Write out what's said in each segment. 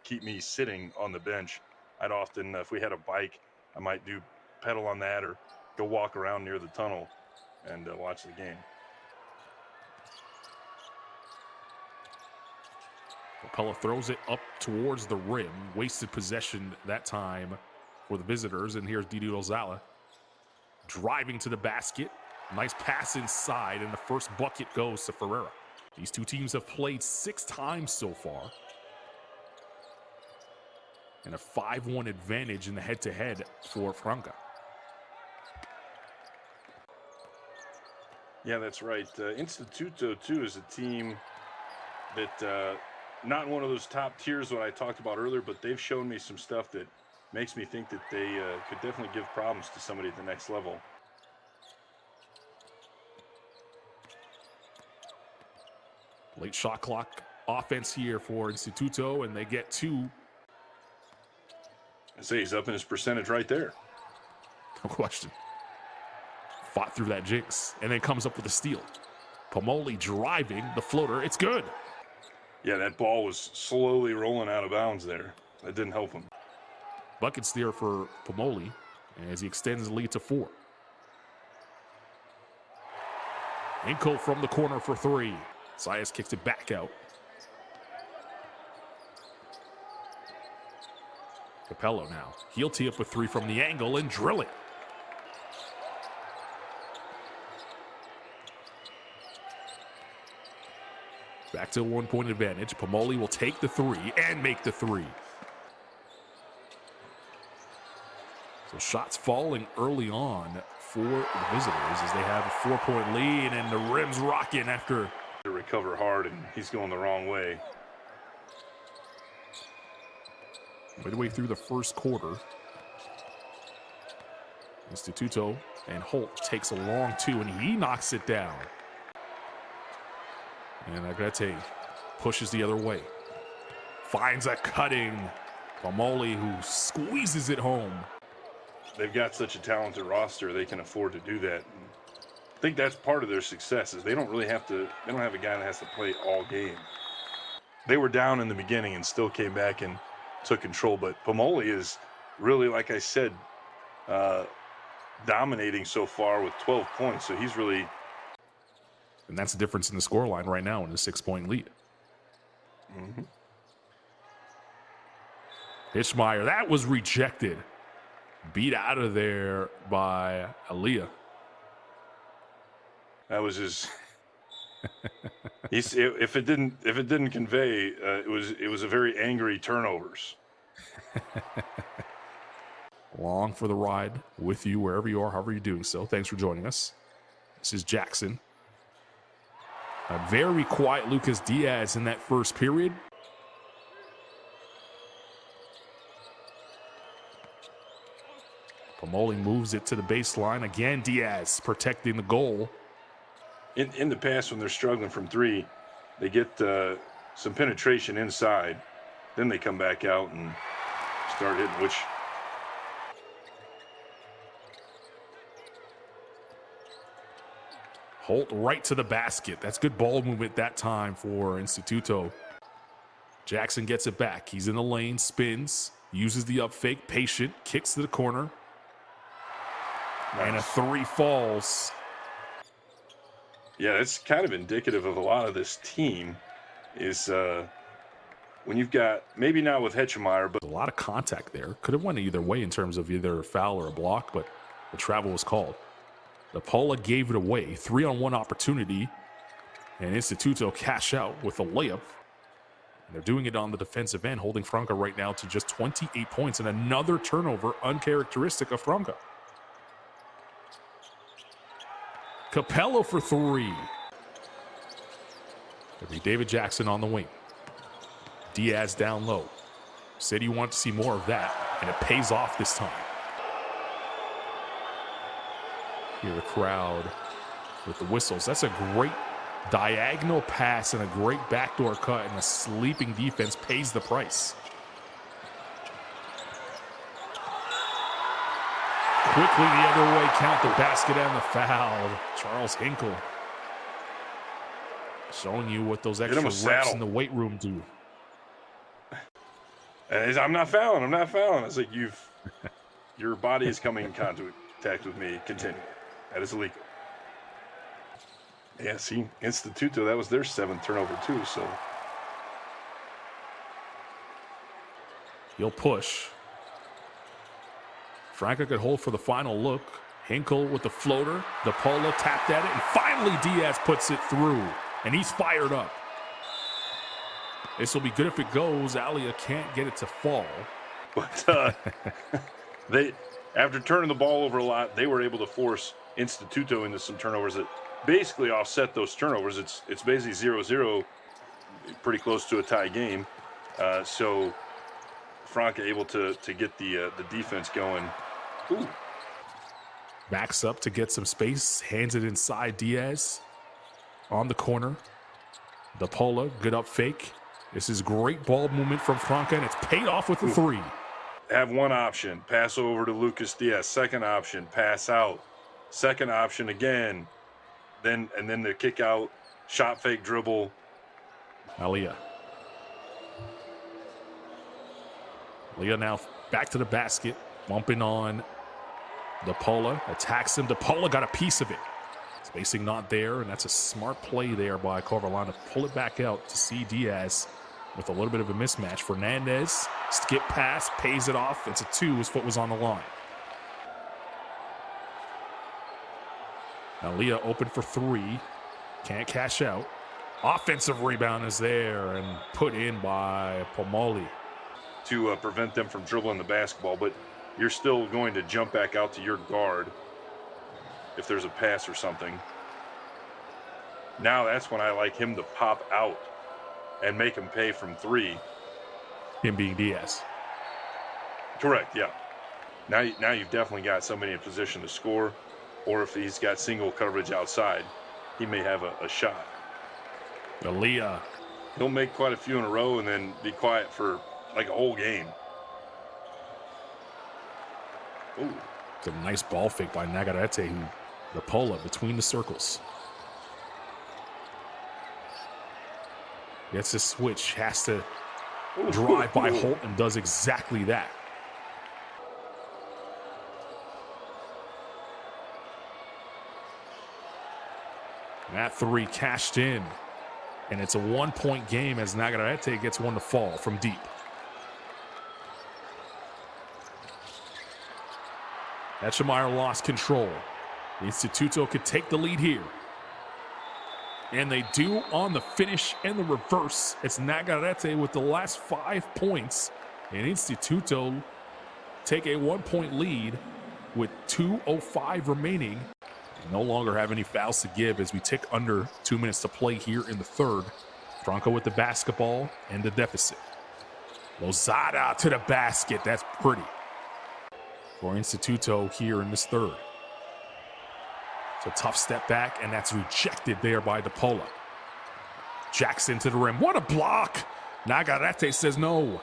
keep me sitting on the bench. I'd often, if we had a bike, I might do pedal on that or go walk around near the tunnel and watch the game. Capella throws it up towards the rim. Wasted possession that time for the visitors. And here's Didi Lozala driving to the basket. Nice pass inside, and the first bucket goes to Ferreira. These two teams have played 6 times so far. And a 5-1 advantage in the head-to-head for Franca. Yeah, that's right. Instituto, too, is a team that not one of those top tiers what I talked about earlier, but they've shown me some stuff that makes me think that they could definitely give problems to somebody at the next level. Late shot clock offense here for Instituto, and they get 2. I say he's up in his percentage right there. No question. Fought through that jinx, and then comes up with a steal. Pomoli driving the floater. It's good. Yeah, that ball was slowly rolling out of bounds there. That didn't help him. Buckets there for Pomoli as he extends the lead to 4. Inco from the corner for 3. Sias kicks it back out. Capello now. He'll tee up with 3 from the angle and drill it. Back to a 1-point advantage. Pomoli will take the 3 and make the 3. So shots falling early on for the visitors as they have a 4-point lead, and the rim's rocking after. To recover hard, and he's going the wrong way. Midway through the first quarter, Instituto and Holt takes a long 2, and he knocks it down. And Agrete pushes the other way. Finds a cutting Pomoli, who squeezes it home. They've got such a talented roster, they can afford to do that. I think that's part of their success, is they don't have a guy that has to play all game. They were down in the beginning and still came back and took control, but Pomoli is really, like I said, dominating so far with 12 points, so he's really... And that's the difference in the scoreline right now in a 6-point lead. Mm-hmm. Hitchmeyer, that was rejected. Beat out of there by Aliyah. That was his. If it didn't convey, it was a very angry turnovers. Along for the ride with you wherever you are, however you're doing so. Thanks for joining us. This is Jackson. A very quiet Lucas Diaz in that first period. Pomoli moves it to the baseline. Again, Diaz protecting the goal. In the past, when they're struggling from 3, they get some penetration inside. Then they come back out and start hitting, which... Holt right to the basket. That's good ball movement that time for Instituto. Jackson gets it back. He's in the lane, spins, uses the up fake, patient, kicks to the corner. Nice. And a 3 falls. Yeah, it's kind of indicative of a lot of this team is when you've got, maybe not with Hetchemeyer, but a lot of contact there. Could have went either way in terms of either a foul or a block, but the travel was called. The Paula gave it away. 3-on-1 opportunity. And Instituto cash out with a layup. And they're doing it on the defensive end, holding Franca right now to just 28 points and another turnover uncharacteristic of Franca. Capello for 3. It'll be David Jackson on the wing. Diaz down low. Said you want to see more of that, and it pays off this time. Hear the crowd with the whistles. That's a great diagonal pass and a great backdoor cut, and a sleeping defense pays the price. Quickly the other way, count the basket and the foul. Charles Hinkle showing you what those extra reps in the weight room do. And he's, I'm not fouling. I'm not fouling. It's like your body is coming in contact with me. Continue. That is illegal. Yeah, see, Instituto, that was their 7th turnover too. So he'll push. Franca could hold for the final look. Hinkle with the floater. DePaula tapped at it, and finally Diaz puts it through, and he's fired up. This will be good if it goes. Alia can't get it to fall. But they, after turning the ball over a lot, they were able to force Instituto into some turnovers that basically offset those turnovers. It's basically 0-0, pretty close to a tie game. So Franca able to get the defense going. Ooh. Backs up to get some space, hands it inside Diaz on the corner. DePaula, good up fake. This is great ball movement from Franca, and it's paid off with a 3. Have one option, pass over to Lucas Diaz. Second option, pass out. Second option again. Then the kick out, shot fake dribble. Alia. Alia now back to the basket, bumping on DePaula, attacks him. DePaula got a piece of it. Spacing not there, and that's a smart play there by Corvalán to pull it back out to see Diaz with a little bit of a mismatch. Fernandez, skip pass, pays it off. It's a 2. His foot was on the line. Alia open for 3. Can't cash out. Offensive rebound is there and put in by Pomoli. To prevent them from dribbling the basketball, but you're still going to jump back out to your guard if there's a pass or something. Now that's when I like him to pop out and make him pay from 3. Him being Diaz. Correct, yeah. Now you've definitely got somebody in position to score, or if he's got single coverage outside, he may have a shot. Alia. He'll make quite a few in a row and then be quiet for like a whole game. Ooh. It's a nice ball fake by Nagarete, who DePaula between the circles. Gets a switch, has to drive by Holt, and does exactly that. That 3 cashed in, and it's a 1-point game as Nagarete gets one to fall from deep. Etchemeyer lost control. Instituto could take the lead here. And they do on the finish and the reverse. It's Nagarete with the last 5 points. And Instituto take a 1-point lead with 2:05 remaining. They no longer have any fouls to give as we tick under 2 minutes to play here in the third. Franco with the basketball and the deficit. Lozada to the basket. That's pretty for Instituto here in this third. It's a tough step back, and that's rejected there by DePaula. Jackson to the rim. What a block! Nagarete says no.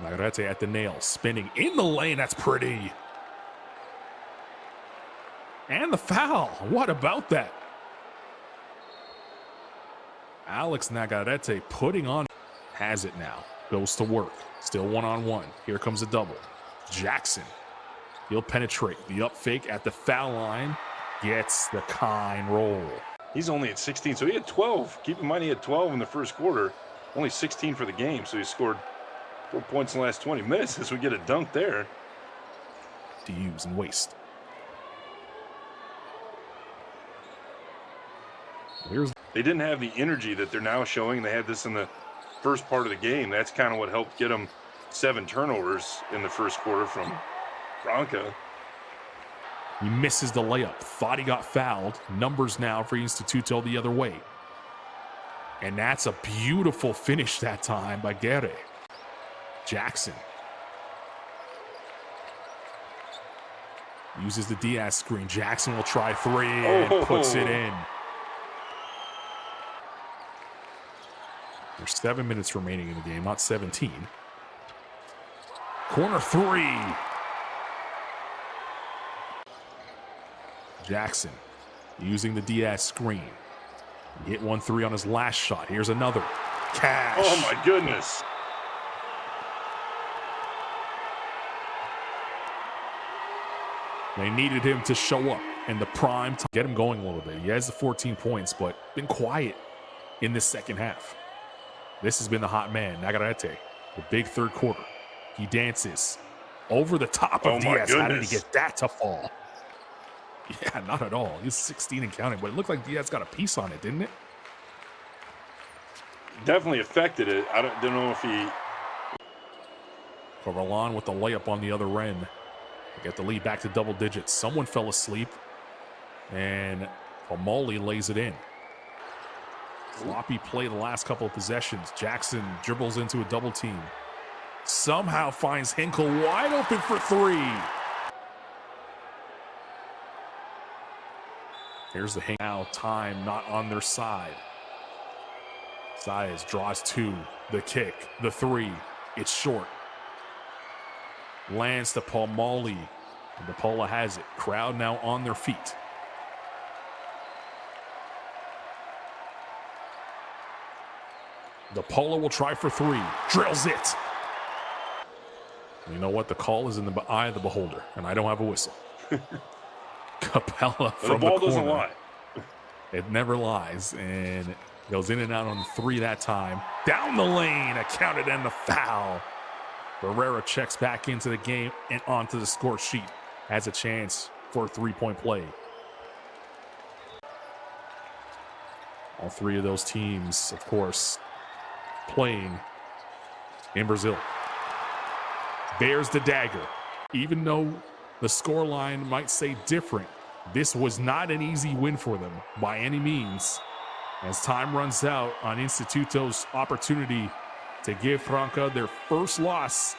Nagarete at the nail, spinning in the lane. That's pretty. And the foul. What about that? Alex Nagarete putting on. Has it now. Goes to work. Still one-on-one. Here comes a double. Jackson. He'll penetrate. The up fake at the foul line. Gets the kind roll. He's only at 16, so he had 12. Keep in mind he had 12 in the first quarter. Only 16 for the game, so he scored 4 points in the last 20 minutes as we get a dunk there. To use and waste. They didn't have the energy that they're now showing. They had this in the first part of the game. That's kind of what helped get them 7 turnovers in the first quarter from Franca. He misses the layup. Thought he got fouled. Numbers now for Instituto the other way. And that's a beautiful finish that time by Guerre. Jackson. Uses the Diaz screen. Jackson will try 3 and puts it in. There's 7 minutes remaining in the game, not 17. Corner 3. Jackson using the Diaz screen. He hit 1-3 on his last shot. Here's another. Cash. Oh my goodness. They needed him to show up in the prime time, get him going a little bit. He has the 14 points, but been quiet in this second half. This has been the hot man, Nagarete, the big third quarter. He dances over the top of Diaz. How did he get that to fall? Yeah, not at all. He's 16 and counting, but it looked like Diaz got a piece on it, didn't it? Definitely affected it. I don't know if he... Corralon with the layup on the other end. They get the lead back to double digits. Someone fell asleep, and Pomoli lays it in. Sloppy play the last couple of possessions. Jackson dribbles into a double team. Somehow finds Hinkle wide open for three. Here's the hang out time, not on their side. Saez draws two, the kick, the three. It's short. Lands to Pomoli. And DePaula has it. Crowd now on their feet. DePaula will try for three. Drills it. You know what? The call is in the eye of the beholder, and I don't have a whistle. Capella from the corner. The ball doesn't lie. It never lies, and goes in and out on the three that time. Down the lane, accounted and the foul. Barrera checks back into the game and onto the score sheet. Has a chance for a three-point play. All three of those teams, of course, playing in Brazil. Bears the dagger. Even though the scoreline might say different, this was not an easy win for them by any means. As time runs out on Instituto's opportunity to give Franca their first loss